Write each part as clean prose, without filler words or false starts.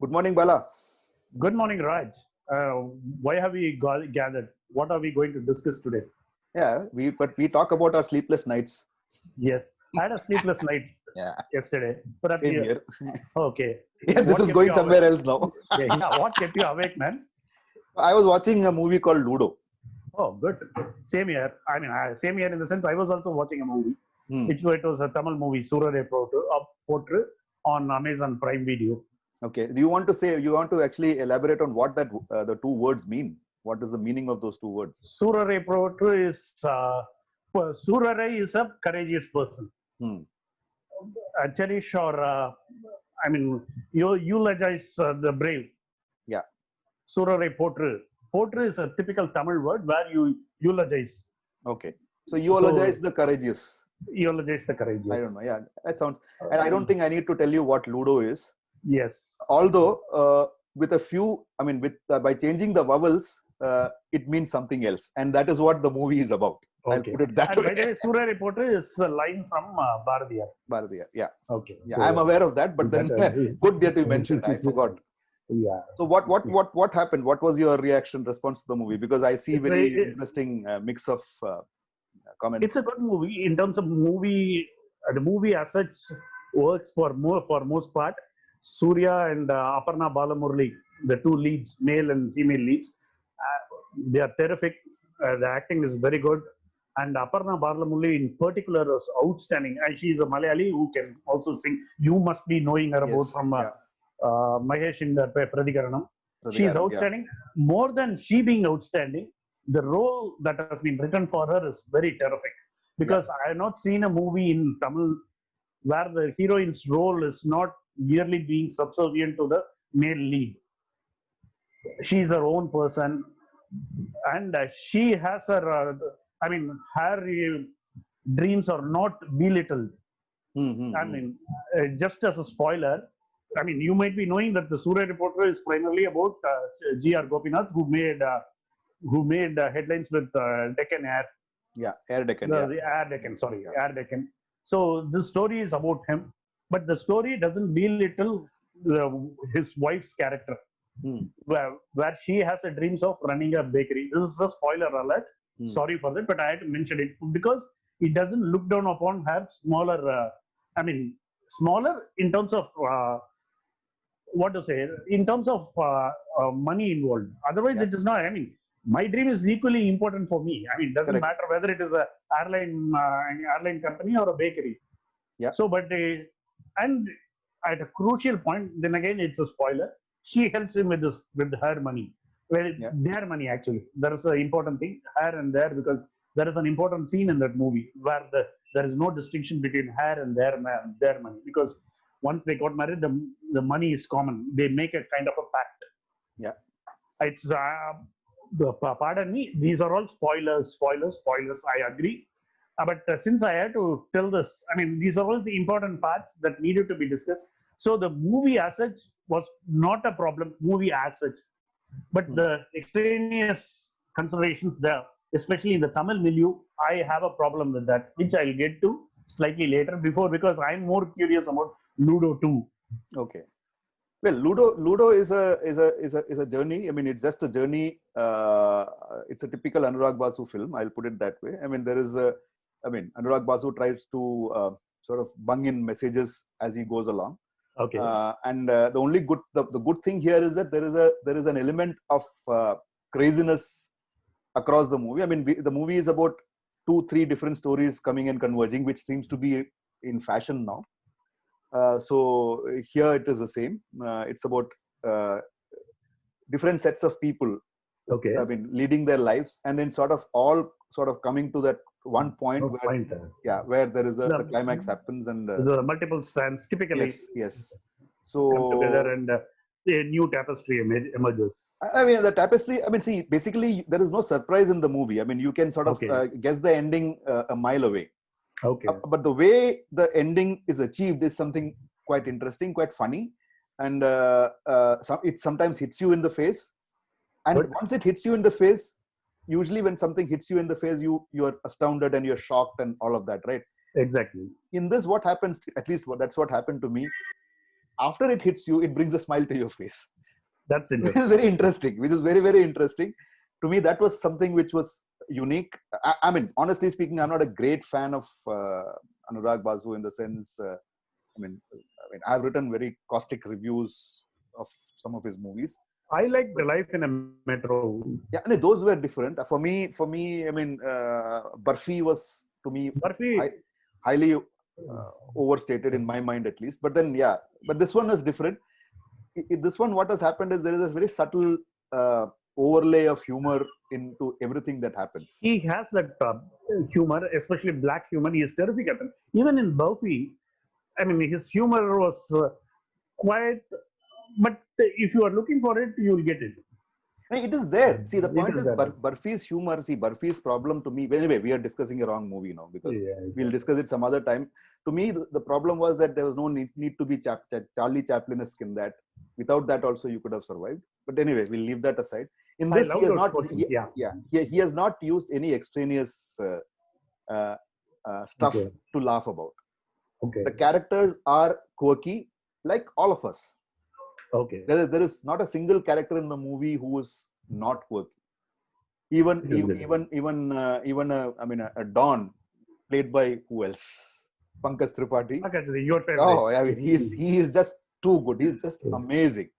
Good morning, Bala. Good morning, Raj. Why have we gathered? What are we going to discuss today? Yeah, we talk about our sleepless nights. Yes, I had a sleepless night Yeah, yesterday. But same here. okay, Yeah, this what is kept going you somewhere awake? else now. Yeah, what kept you awake, man? I was watching a movie called Ludo. Oh, good. Same here. Same here in the sense I was also watching a movie. Hmm. It was a Tamil movie, Soorarai Pottru, on Amazon Prime Video. Okay. You want to actually elaborate on what the two words mean? What is the meaning of those two words? Soorarai Pottru Soorarai is a courageous person. Hmm. Cherish or you eulogize the brave. Yeah. Soorarai Pottru. Pottru is a typical Tamil word where you eulogize. Okay. So eulogize the courageous. Eulogize the courageous. I don't know. Yeah, that sounds. And I don't think I need to tell you what Ludo is. Yes. Although with a few, by changing the vowels, it means something else, and that is what the movie is about. Okay. I'll put it that and way. by the way, Soorarai Pottru is a line from Bharatiyar. Bharatiyar, yeah. Okay. Yeah, I'm aware of that, but then good that you mentioned. I forgot. Yeah. So what happened? What was your response to the movie? Because I see very interesting mix of comments. It's a good movie in terms of movie. The movie as such works for most part. Surya and Aparna Balamurali, the two leads, male and female leads, they are terrific. The acting is very good. And Aparna Balamurali in particular is outstanding. And she is a Malayali who can also sing. You must be knowing her about from Mahesh in the Pradikaranam. She is outstanding. Yeah. More than she being outstanding, the role that has been written for her is very terrific. Because I have not seen a movie in Tamil where the heroine's role is not merely being subservient to the male lead. She is her own person, and she has her. Her dreams are not belittled. Just as a spoiler, you might be knowing that the Soorarai Pottru is primarily about G.R. Gopinath, who made headlines with Deccan Air. Yeah, Air Deccan. The Air Deccan, sorry, Air Deccan. So this story is about him, but the story doesn't belittle his wife's character, where she has a dreams of running a bakery. This is a spoiler alert. Sorry for that, but I had to mention it because it doesn't look down upon her smaller. Smaller in terms of in terms of money involved. Otherwise, it is not. My dream is equally important for me. It doesn't matter whether it is a airline company or a bakery. Yeah. So, and at a crucial point, then again, it's a spoiler. She helps him with her money. Their money actually. There is an important thing, her and their, because there is an important scene in that movie where there is no distinction between her and their money, because once they got married, the money is common. They make a kind of a pact. Yeah. It's pardon me. These are all spoilers. I agree. But since I had to tell this, these are all the important parts that needed to be discussed. So the movie as such was not a problem. Movie as such, but the extraneous considerations there, especially in the Tamil milieu, I have a problem with that, which I'll get to slightly later. Because I'm more curious about Ludo too. Okay. Well, Ludo is a journey. It's just a journey. It's a typical Anurag Basu film. I'll put it that way. Anurag Basu tries to sort of bung in messages as he goes along. Okay. The good thing here is that there is an element of craziness across the movie. The movie is about 2-3 different stories coming and converging, which seems to be in fashion now. So here it is the same. It's about different sets of people. Okay. Leading their lives, and then sort of coming to that one point where there is the climax happens, and the multiple strands typically. Yes. So come together, and a new tapestry emerges. The tapestry. See, basically there is no surprise in the movie. You can sort of guess the ending a mile away. Okay. But the way the ending is achieved is something quite interesting, quite funny, and it sometimes hits you in the face. And once it hits you in the face, usually when something hits you in the face, you're astounded and you're shocked and all of that, right? Exactly. In this, what happens? At least that's what happened to me. after it hits you, it brings a smile to your face. That's Which is interesting. very interesting. Which is very, very interesting. To me, that was something which was unique. I mean, honestly speaking, I'm not a great fan of Anurag Basu in the sense. I've written very caustic reviews of some of his movies. I like But the life in a metro. yeah, I mean, those were different. For me, Barfi was to me Murphy, highly overstated in my mind at least. But then, yeah, but this one is different. This one, what has happened is there is a very subtle overlay of humor into everything that happens. he has that humor, especially black humor. He is terrific at it. Even in Buffy, I mean, his humor was quite. But if you are looking for it, you will get it. It is there. See, the It point is is there. Barfi's humor. See, Barfi's problem to me. Anyway, we are discussing a wrong movie now because Yeah, we'll discuss it some other time. To me, the problem was that there was no need to be Charlie Chaplin-esque in that. Without that, also you could have survived. But anyway, we'll leave that aside. In I this, love he has those not. portions. Yeah. He has not used any extraneous stuff Okay. to laugh about. Okay. The characters are quirky, like all of us. Okay. There is not a single character in the movie who is not quirky. Even a Don played by who else? Pankaj Tripathi. Okay, your favorite. Oh, I mean, he is just too good. He's just amazing.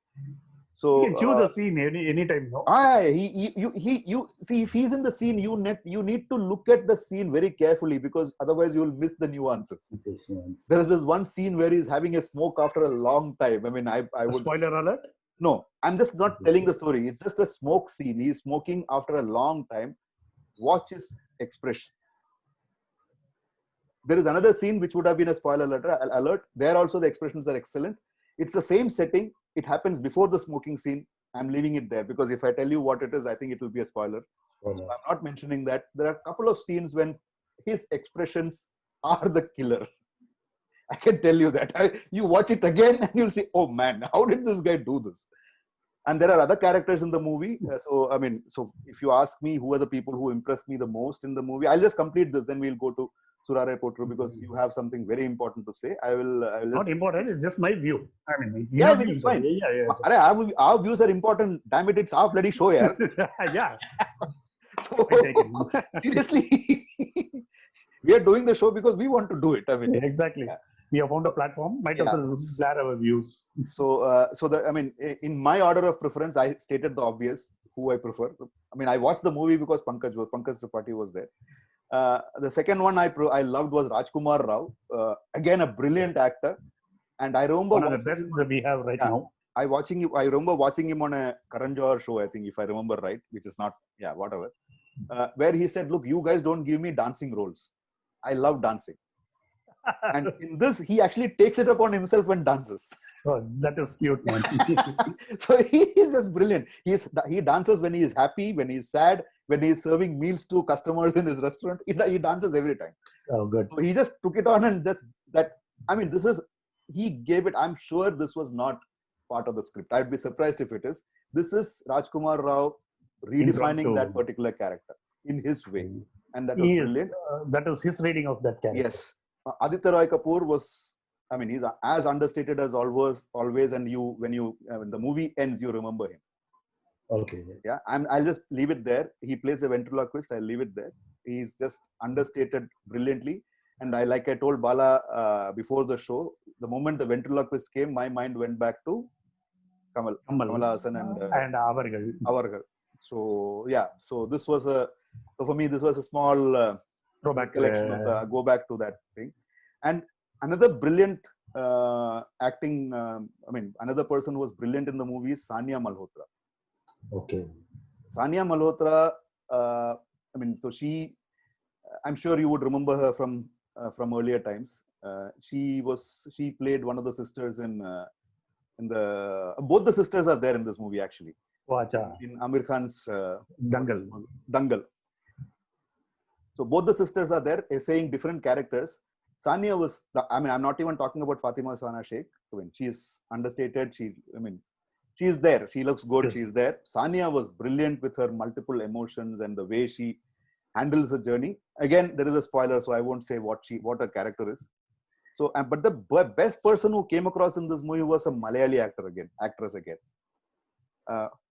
So you can choose a scene anytime. No? you see, if he's in the scene, you need to look at the scene very carefully because otherwise you will miss the nuances. There is this one scene where he's having a smoke after a long time. I mean, I would. Spoiler alert. No, I'm just not telling the story. It's just a smoke scene. He's smoking after a long time. Watch his expression. There is another scene which would have been a spoiler alert. There also the expressions are excellent. It's the same setting. It happens before the smoking scene. I'm leaving it there because if I tell you what it is, I think it will be a spoiler. So I'm not mentioning that. There are a couple of scenes when his expressions are the killer. I can tell you that. You watch it again and you'll say, oh man, how did this guy do this? And there are other characters in the movie. So if you ask me who are the people who impressed me the most in the movie, I'll just complete this. Then we'll go to Soorarai Pottru because you have something very important to say. I will just... Not important. It's just my view. I mean, which is fine. Our views are important. Damn it, it's our bloody show, yeah. Yeah. So, seriously, we are doing the show because we want to do it. I mean, exactly. Yeah. We have found a platform. Might as well share our views. So, in my order of preference, I stated the obvious who I prefer. I mean, I watched the movie because Pankaj Tripathi was there. The second one I loved was Rajkumar Rao. Again, a brilliant actor. And I remember one of the best that we have right now. I remember watching him on a Karan Johar show, I think, if I remember right, which is not, whatever. Where he said, look, you guys don't give me dancing roles. I love dancing. And in this, he actually takes it upon himself and dances. Oh, that is cute, man. So he is just brilliant. He dances when he is happy, when he is sad, when he is serving meals to customers in his restaurant. He dances every time. Oh, good. So he just took it on and just that. I mean, he gave it. I'm sure this was not part of the script. I'd be surprised if it is. This is Rajkumar Rao redefining that particular character in his way. And that was brilliant. That is his reading of that character. Yes. Aditya Roy Kapoor was, he's as understated as always, and when the movie ends, you remember him. Okay. Yeah, I'll just leave it there. He plays a ventriloquist. I'll leave it there. He's just understated brilliantly. And like I told Bala before the show, the moment the ventriloquist came, my mind went back to Kamal Haasan and Avargal. So yeah, so for me, this was a small collection of go back to that thing. And another brilliant acting, another person who was brilliant in the movie is Sonia Malhotra. Okay. Sonia Malhotra, so I'm sure you would remember her from earlier times. She played one of the sisters both the sisters are there in this movie actually. In Amir Khan's Dangal. So both the sisters are there saying different characters. Sania was, I'm not even talking about Fatima Sana Sheikh. I mean, she's understated. She's there. She looks good. She's there. Sania was brilliant with her multiple emotions and the way she handles the journey. Again, there is a spoiler, so I won't say what her character is. So, but the best person who came across in this movie was a Malayali actress again,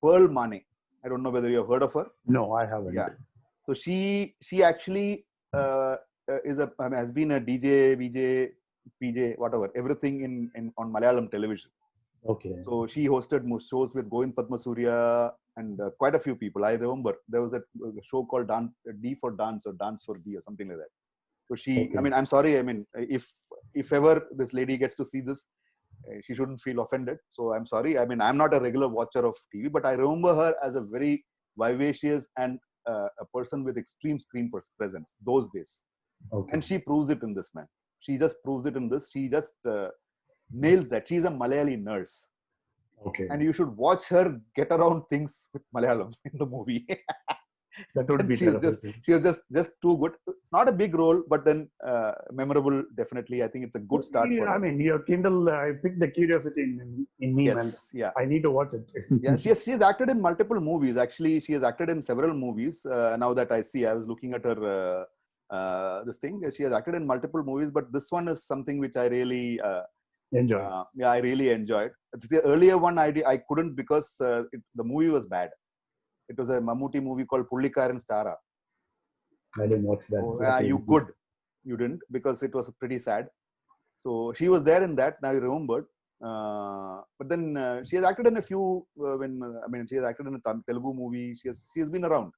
Pearl Mane. I don't know whether you have heard of her. No, I haven't. Yeah. So she actually has been a DJ, VJ, PJ, whatever, everything in on Malayalam television. Okay. So she hosted shows with Govind Padma Surya and quite a few people. I remember there was a show called D for Dance or Dance for D or something like that. So she, Okay. I mean, I'm sorry. I mean, if ever this lady gets to see this, she shouldn't feel offended. So I'm sorry. I mean, I'm not a regular watcher of TV, but I remember her as a very vivacious and a person with extreme screen presence those days. Okay. And she proves it in this, man. She just proves it in this. She just nails that. She's a Malayali nurse. Okay. And you should watch her get around things with Malayalam in the movie. That would be she was just too good. Not a big role, but then memorable. Definitely, I think it's a good start for her. I mean, your Kindle. I picked the curiosity in me, Yes, man. yeah. I need to watch it. Yeah, she has acted in multiple movies. Actually, she has acted in several movies. Now that I see, I was looking at her this thing. She has acted in multiple movies, but this one is something which I really Enjoy. Yeah, I really enjoyed. It's the earlier one I couldn't because the movie was bad. It was a Mammootty movie called Pullikaran Stara. I didn't watch that. So, you could. You didn't because it was pretty sad. So she was there in that. Now you remembered. But then she has acted in a few. She has acted in a Telugu movie. She has been around.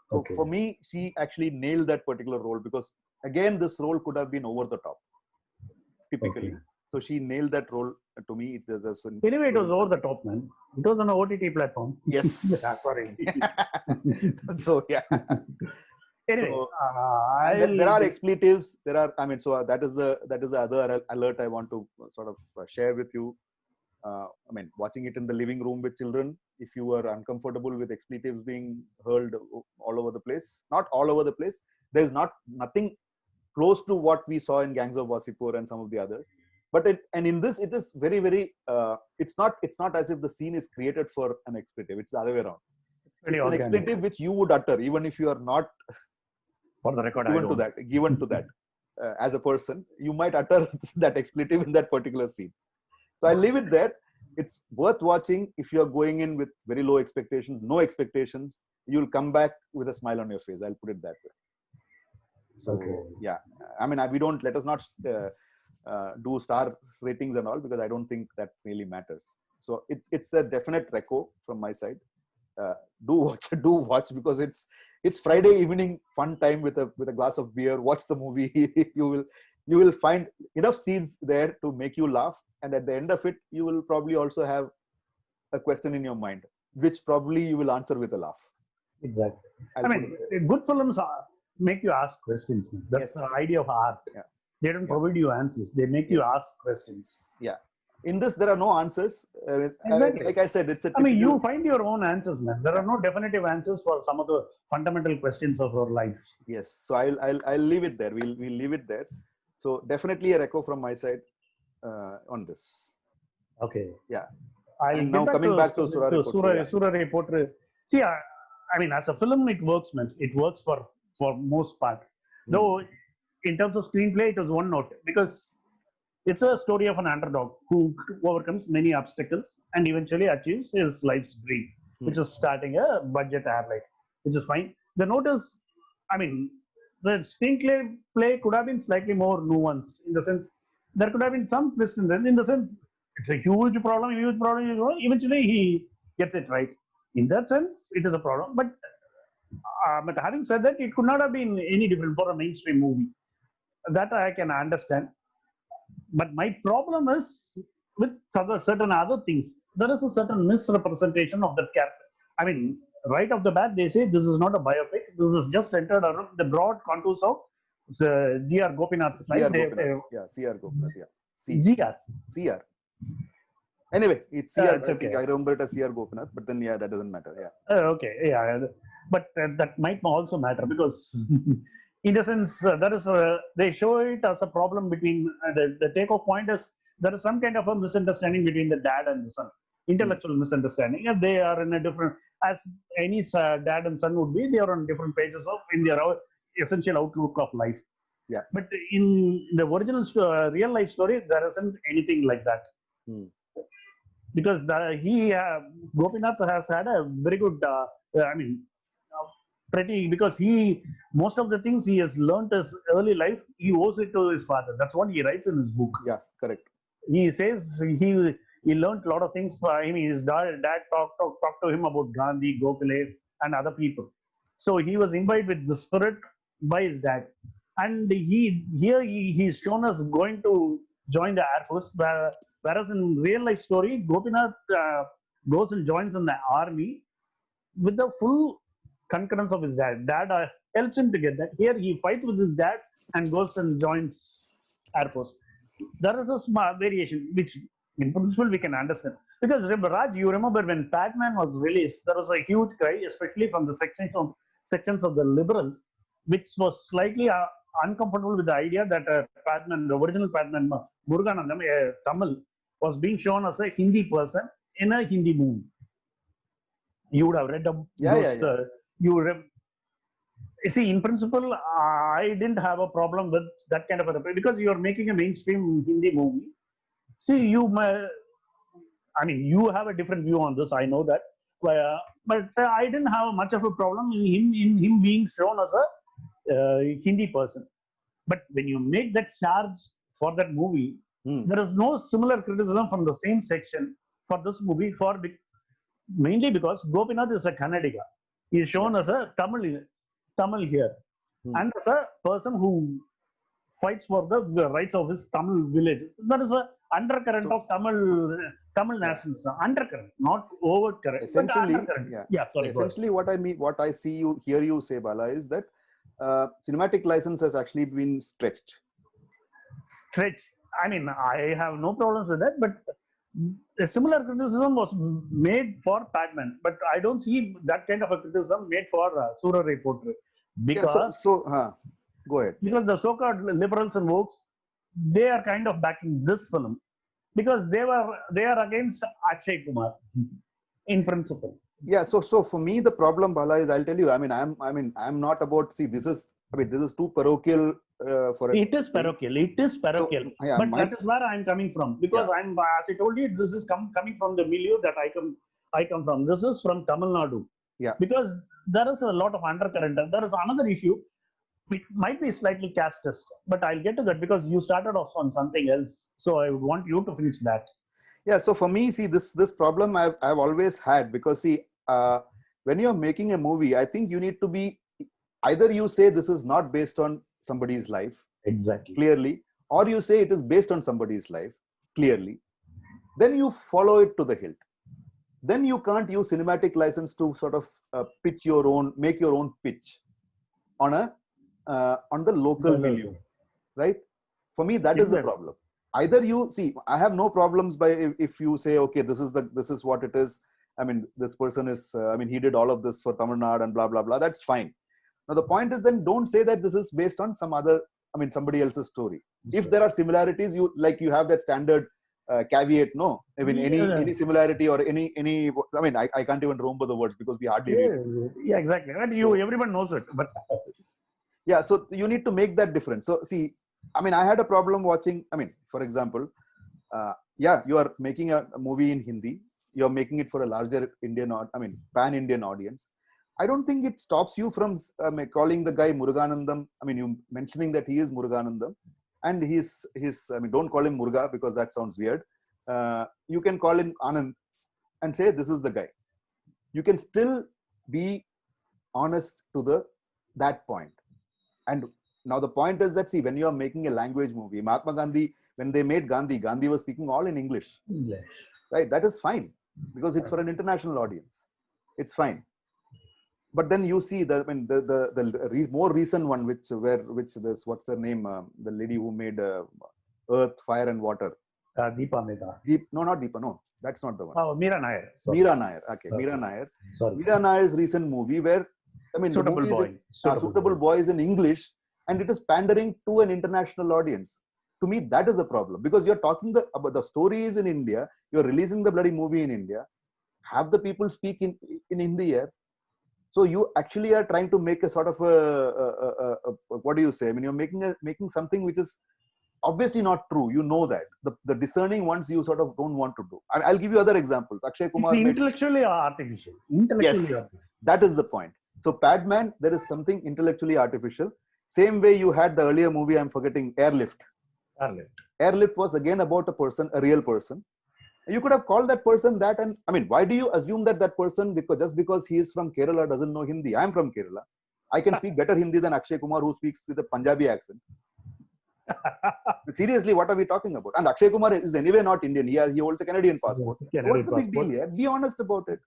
So Okay. for me, she actually nailed that particular role because again, this role could have been over the top. Typically. Okay. So she nailed that role to me. Anyway, it was over the top, man. It was on an OTT platform. Yes. Yeah, sorry. So yeah. Anyway, So, there are expletives. There are. I mean, so that is the other alert I want to sort of share with you. I mean, watching it in the living room with children. If you are uncomfortable with expletives being hurled all over the place, not all over the place. There is nothing close to what we saw in Gangs of Wasseypur and some of the others. But in this, it is very, very. It's not as if the scene is created for an expletive. It's the other way around. It's an expletive which you would utter even if you are not for the record given to that as a person. You might utter that expletive in that particular scene. So I leave it there. It's worth watching if you are going in with very low expectations, no expectations. You'll come back with a smile on your face. I'll put it that way. So yeah, I mean, let us not do star ratings and all because I don't think that really matters. So it's a definite reco from my side. Do watch because it's Friday evening fun time with a glass of beer. Watch the movie. you will find enough scenes there to make you laugh, and at the end of it, you will probably also have a question in your mind, which probably you will answer with a laugh. Exactly. Good films make you ask questions. Man. That's the idea of art. Yeah. They don't provide you answers. They make you ask questions. Yeah. In this, there are no answers. Exactly. Like I said, it's a. I mean, you find your own answers, man. There are no definitive answers for some of the fundamental questions of our life. Yes. So I'll leave it there. We'll leave it there. So definitely a reco from my side on this. Okay. Yeah. And now coming back to Soorarai Pottru. See, I mean, as a film, it works, man. It works for most part. Though, in terms of screenplay, it was one note because it's a story of an underdog who overcomes many obstacles and eventually achieves his life's dream, which is starting a budget airline, which is fine. The note is, I mean, the screenplay could have been slightly more nuanced in the sense there could have been some twist in the sense it's a huge problem. Eventually, he gets it right. In that sense, it is a problem. But having said that, it could not have been any different for a mainstream movie. That I can understand. But my problem is with certain other things. There is a certain misrepresentation of that character. I mean, right off the bat, they say this is not a biopic. This is just centered around the broad contours of G.R. Gopinath's life. C.R. Gopinath. Yeah. G.R. Anyway, it's C.R. Okay. I think I remember it as C.R. Gopinath, but then that doesn't matter. Yeah. Okay. Yeah. But that might also matter because in the sense they show it as a problem between the takeoff point is there is some kind of a misunderstanding between the dad and the son, intellectual misunderstanding, and they are in a different, as any dad and son would be, they are on different pages in their essential outlook of life. Yeah. But in the original real life story, there isn't anything like that. Because Gopinath has had a very good, pretty, because most of the things he has learned his early life, he owes it to his father. That's what he writes in his book. Yeah, correct. He says he learned a lot of things. His dad talked to him about Gandhi, Gokhale, and other people. So he was imbibed with the spirit by his dad, and he's shown us going to join the Air Force. Whereas in real life story, Gopinath goes and joins in the army with the full concurrence of his dad. Dad helps him to get that. Here he fights with his dad and goes and joins Air Force. There is a small variation, which in principle we can understand. Because Raj, you remember when Batman was released, there was a huge cry, especially from the sections of the liberals, which was slightly uncomfortable with the idea that Batman, the original Batman, Muruganandam, Tamil, was being shown as a Hindi person in a Hindi movie. You would have read those. You see, in principle, I didn't have a problem with that kind of a, because you are making a mainstream Hindi movie. See, you have a different view on this. I know that, but I didn't have much of a problem in him being shown as a Hindi person. But when you make that charge for that movie, there is no similar criticism from the same section for this movie. Mainly because Gopinath is a Kannadiga. He is shown as a Tamil here, and as a person who fights for the rights of his Tamil villages. There is a undercurrent of Tamil nationalism. Undercurrent, not overt current. Essentially, sorry. Essentially, what I hear you say, Bala, is that cinematic license has actually been stretched. I have no problems with that, but a similar criticism was made for Batman, but I don't see that kind of a criticism made for Soorarai Pottru. Because go ahead. Because the so-called liberals and wokes, they are kind of backing this film because they are against Akshay Kumar in principle. Yeah. So for me, the problem, Bala, is I'll tell you. I'm not about. See, this is too parochial for it. Is parochial. It is parochial. So, but that is where I'm coming from, because as I told you, this is coming from the milieu that I come from. This is from Tamil Nadu. Yeah. Because there is a lot of undercurrent. There is another issue. It might be slightly casteist, but I'll get to that because you started off on something else. So I would want you to finish that. Yeah. So for me, see, this problem I've always had, because see, when you're making a movie, I think you need to be, either you say this is not based on somebody's life, exactly, clearly, or you say it is based on somebody's life, clearly. Then you follow it to the hilt. Then you can't use cinematic license to sort of make your own pitch on the local milieu, right? For me, that is the problem. Either you see, I have no problems if you say, okay, this is what it is. This person is, he did all of this for Tamil Nadu and blah, blah, blah. That's fine. Now, the point is, then don't say that this is based on somebody else's story. If there are similarities, you have that standard caveat, no? Any similarity or any, I can't even remember the words because we hardly read. Yeah, exactly. And everyone knows it. But yeah, so you need to make that difference. So see, I had a problem watching, for example, you are making a movie in Hindi. You're making it for a larger pan-Indian audience. I don't think it stops you from calling the guy Muruganandam. You mentioning that he is Muruganandam, and he's don't call him Muruga because that sounds weird. You can call him Anand and say this is the guy. You can still be honest to that point. And now the point is that, see, when you are making a language movie, Mahatma Gandhi, when they made Gandhi was speaking all in English. Right? That is fine because it's for an international audience. It's fine. But then you see the more recent one, which this, what's her name? The lady who made Earth, Fire and Water. Deepa Mehta. No, not Deepa. No, that's not the one. Oh, Meera Nair. Meera Nair. Okay, Meera Nair. Meera Nair's recent movie where Suitable Boy is in English and it is pandering to an international audience. To me, that is the problem, because you're talking about the story is in India. You're releasing the bloody movie in India. Have the people speak in Hindi here. So you actually are trying to make a sort of what do you say? I mean, you're making something which is obviously not true. You know that the discerning ones you sort of don't want to do. I'll give you other examples. Akshay It's Kumar made, intellectually artificial. Intellectually yes, artificial. that is the point. So Padman, there is something intellectually artificial. Same way you had the earlier movie, I'm forgetting, Airlift. Airlift was again about a person, a real person. You could have called that person that, and I mean, why do you assume that that person, because he is from Kerala, doesn't know Hindi? I'm from Kerala. I can speak better Hindi than Akshay Kumar, who speaks with a Punjabi accent. Seriously, what are we talking about? And Akshay Kumar is anyway not Indian. He holds a Canadian passport. What's the big deal here? Be honest about it.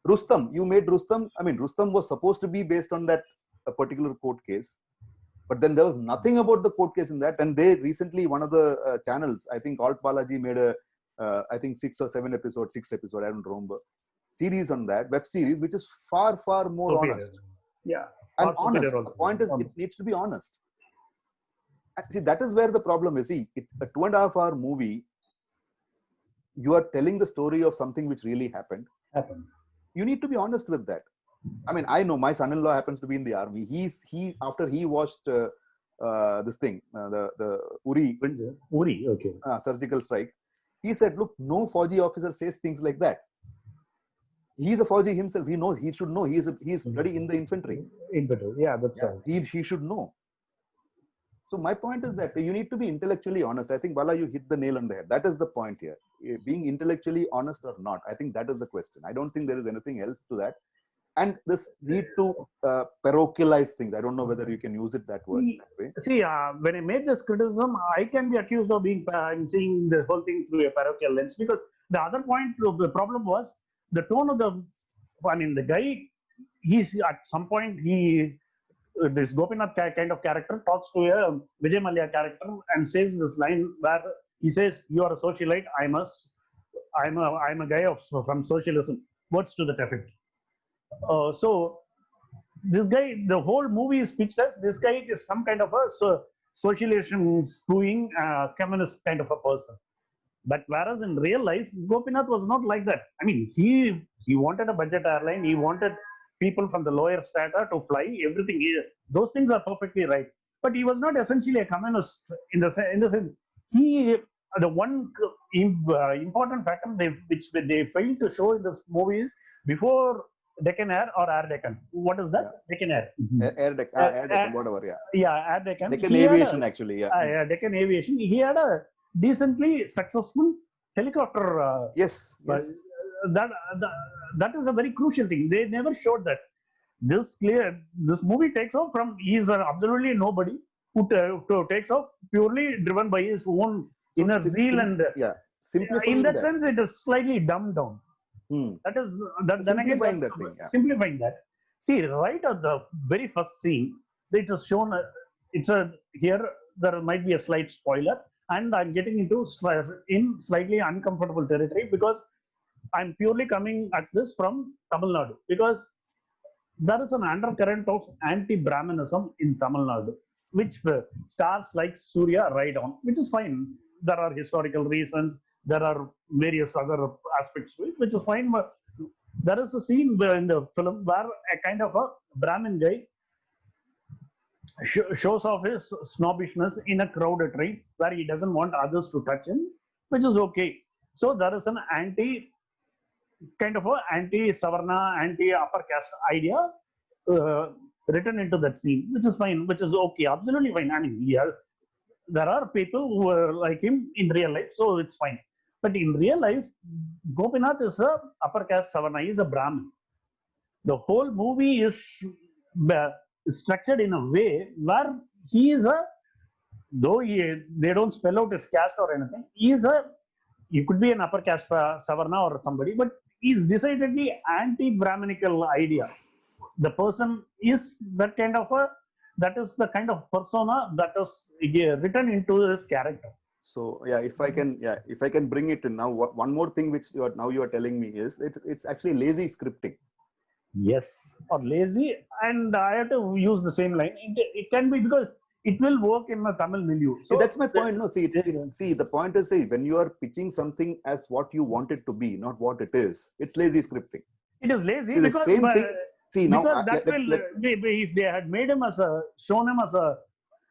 Rustam, you made Rustam. I mean, Rustam was supposed to be based on that particular court case. But then there was nothing about the court case in that. And they recently, one of the channels, I think Alt Balaji made a, I think 6 episode, I don't remember, series on that, web series, which is far, far more honest. Yeah. And honest. The point is, it needs to be honest. And see, that is where the problem is. See, it's a 2.5 hour movie. You are telling the story of something which really happened. You need to be honest with that. I mean, I know my son-in-law happens to be in the army. He after he watched this thing, the Uri, okay, surgical strike, he said, "Look, no Fauji officer says things like that. He's a Fauji himself. He knows. He should know. He's bloody in the infantry. Yeah, that's right. He should know." So my point is that you need to be intellectually honest. I think, Bala, you hit the nail on the head. That is the point here. Being intellectually honest or not, I think that is the question. I don't think there is anything else to that. And this need to parochialize things. I don't know whether you can use it that word. See, when I made this criticism, I can be accused of being seeing the whole thing through a parochial lens, because the other point, the problem was the tone of the. I mean, the guy. He's at some point this Gopinath kind of character talks to a Vijay Mallya character and says this line where he says, "You are a socialite. I'm a guy from socialism." Words to that effect. So this guy, the whole movie is pitched as this guy is some kind of a socialism spewing communist kind of a person. But whereas in real life, Gopinath was not like that. I mean, he wanted a budget airline. He wanted people from the lower strata to fly everything. Those things are perfectly right. But he was not essentially a communist in the sense. The one important factor which they failed to show in this movie is before Deccan Air or Air Deccan. What is that? Yeah. Deccan Air. Air Deccan, whatever, yeah. Yeah, Air Deccan. Deccan Aviation, actually, yeah. Deccan Aviation. He had a decently successful helicopter. Yes. That is a very crucial thing. They never showed that. This movie takes off from, he is absolutely nobody who takes off purely driven by his own inner zeal and simplifying in that sense it is slightly dumbed down. That is simplifying that thing. Yeah. Simplifying that. See, right at the very first scene, it is shown. Here there might be a slight spoiler, and I'm getting into slightly uncomfortable territory because I'm purely coming at this from Tamil Nadu, because there is an undercurrent of anti-Brahmanism in Tamil Nadu, which stars like Surya ride on, which is fine. There are historical reasons. There are various other aspects to it, which is fine. But there is a scene in the film where a kind of a Brahmin guy shows off his snobbishness in a crowded train where he doesn't want others to touch him, which is okay. So there is an anti-Savarna, anti-upper caste idea written into that scene, which is fine, which is okay, absolutely fine. I mean, there are people who are like him in real life, so it's fine. But in real life, Gopinath is a upper caste Savarna, he is a Brahmin. The whole movie is structured in a way where he is though they don't spell out his caste or anything, he could be an upper caste Savarna or somebody, but he's decidedly anti-Brahminical idea. The person is that is the kind of persona that is written into his character. So if I can bring it in now, one more thing which you are telling me is it's actually lazy scripting. Yes, or lazy, and I have to use the same line. It can be because it will work in the Tamil milieu. So that's my point. No, the point is, when you are pitching something as what you want it to be, not what it is, it's lazy scripting. It is lazy because the same thing. See now, Because that will, if they had made him shown him as a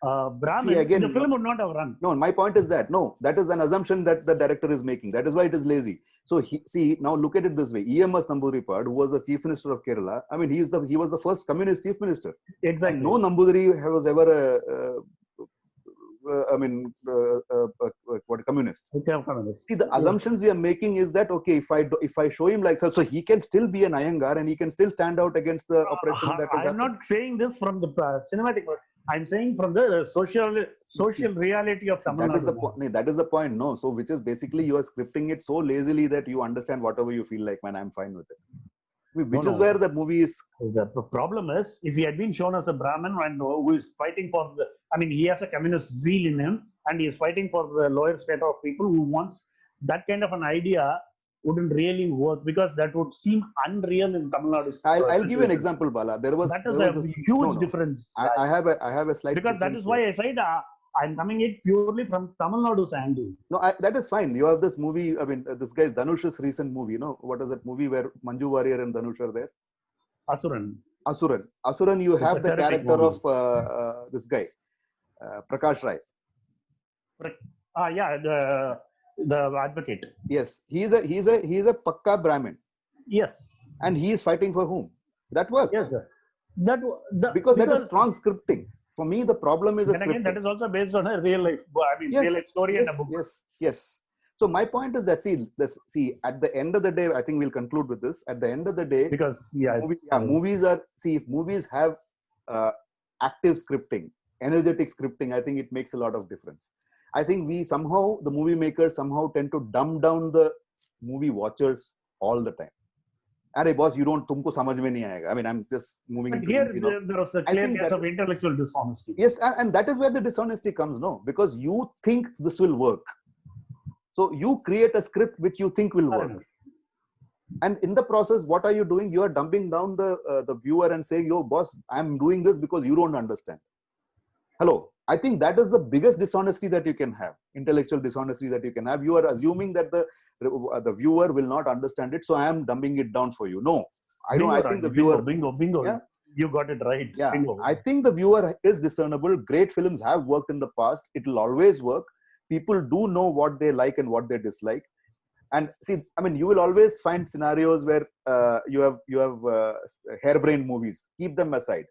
Brahmin, again, the film would not have run. no, my point is that that is an assumption that the director is making. That is why it is lazy. So see now, look at it this way: E.M.S. Namboodiripad, who was the chief minister of Kerala. I mean, he was the first communist chief minister. Exactly. And no Nambudiri was ever what communist. See, the assumptions we are making is that okay, if I show him like so he can still be an Iyengar and he can still stand out against the oppression that is I'm not saying this from the cinematic. I'm saying from the social reality of Tamil Nadu. That is the point. No, so which is basically you are scripting it so lazily that you understand whatever you feel like. Man, I'm fine with it. Which is where the movie is. The problem is, if he had been shown as a Brahmin and who is fighting for he has a communist zeal in him, and he is fighting for the lower strata of people who wants that kind of an idea, wouldn't really work, because that would seem unreal in Tamil Nadu. I'll give you an example, Bala. There was a huge difference. I have a slight because that is why I said I'm coming it purely from Tamil Nadu's angle. No, that is fine. You have this movie. I mean, this guy Dhanush's recent movie. You know what is that movie where Manju Warrier and Dhanush are there? Asuran. You have the character movie of this guy, Prakash Rai. The advocate. Yes, he is a Pakka Brahmin. Yes. And he is fighting for whom? That works. Yes, sir. Because that is strong scripting. For me, the problem is again, that is also based on a real life. Real life story and a book. Yes. So my point is that see, at the end of the day, I think we'll conclude with this. At the end of the day, because movies are if movies have active scripting, energetic scripting, I think it makes a lot of difference. I think the movie makers somehow tend to dumb down the movie watchers all the time. Arey boss, tumko samajh mein nahi aayega. I mean, I'm just moving into here. There was a clear case of intellectual dishonesty. Yes, and that is where the dishonesty comes, no? Because you think this will work. So you create a script which you think will work. And in the process, what are you doing? You are dumping down the viewer and saying, yo, boss, I'm doing this because you don't understand. Hello. I think that is the biggest dishonesty that you can have, intellectual dishonesty that you can have. You are assuming that the viewer will not understand it, so I am dumbing it down for you. No, I don't. I think the viewer. Bingo. Yeah? You got it right. Yeah, bingo. I think the viewer is discernible. Great films have worked in the past. It will always work. People do know what they like and what they dislike. And see, I mean, you will always find scenarios where you have harebrained movies. Keep them aside.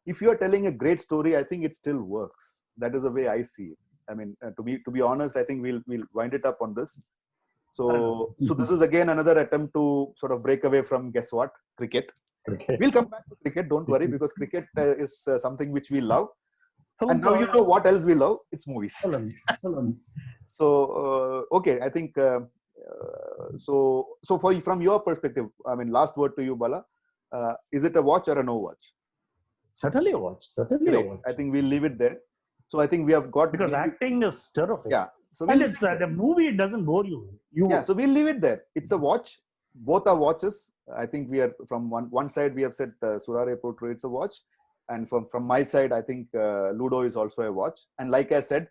If you are telling a great story, I think it still works. That is the way I see it. I mean, to be honest, I think we'll wind it up on this. So this is again another attempt to sort of break away from guess what? Cricket. We'll come back to cricket. Don't worry, because cricket is something which we love. And now you know what else we love. It's movies. So okay, I think from your perspective, I mean, last word to you, Bala. Is it a watch or a no watch? Certainly a watch. I think we'll leave it there. So I think we have got, because acting is terrific. Yeah. So and it's the movie doesn't bore you. So we'll leave it there. It's a watch. Both are watches. I think we are from one side we have said Soorarai Pottru, it's a watch, and from my side I think Ludo is also a watch. And like I said,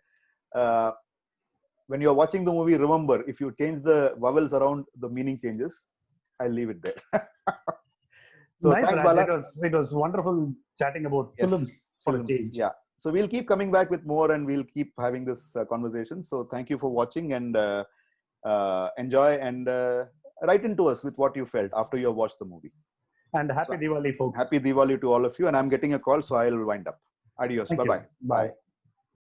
when you are watching the movie, remember, if you change the vowels around, the meaning changes. I'll leave it there. So nice, thanks, Raj. Bala. It was wonderful chatting about films for a change. Yeah. So we'll keep coming back with more, and we'll keep having this conversation. So thank you for watching, and enjoy, and write into us with what you felt after you have watched the movie. And happy Diwali, folks. Happy Diwali to all of you. And I'm getting a call, so I'll wind up. Adios. Bye-bye. Bye.